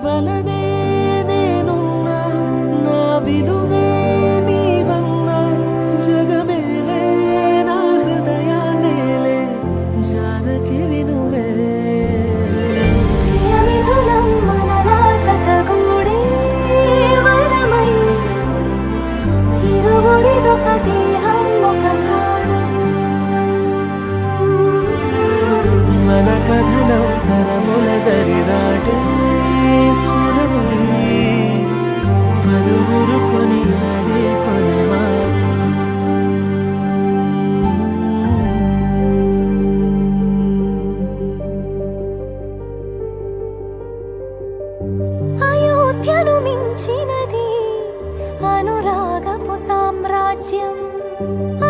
వలనే నేనున్నా నా విలువే నీవన్నా జగమేలే నా హృదయాన్నేలే జానకి వినువే ప్రియమిథునం మనలా జతగూడే వరమై ఇరువురిదొక దేహం ఒక ప్రాణం మన కథనం తరముల దరిదాటే పలువురు కొనియాడే కొలమానం అయోధ్యను మించినది అనురాగపు సామ్రాజ్యం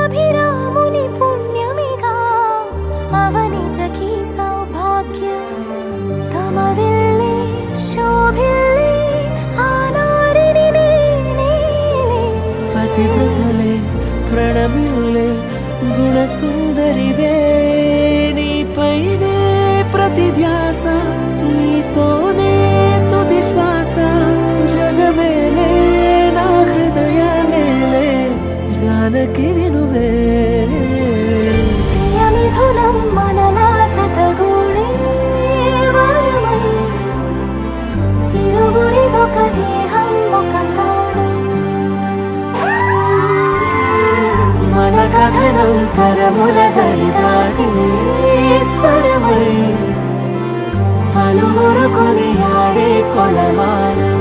అభిరాముని పుణ్యమిగా అవనిజకి సౌభాగ్యం తమ వెళ్ళే శోభిల్లే ఆనారిని నేనేలే పతివ్రతలే ప్రణమిల్లే గుణసుందరివే నీపైనే ప్రతి ధ్యాస నీతోనే తుది శ్వాస జగమేలే నా హృదయాన్నేలే జానకి వినువే ప్రియమిథునం మనలా జతగూడే వరమై ఇరువురిదొక దేహం ఒక ప్రాణం మన కథనం తరముల దరిదాటే స్వరమై పలువురు కొనియాడే కొలమానం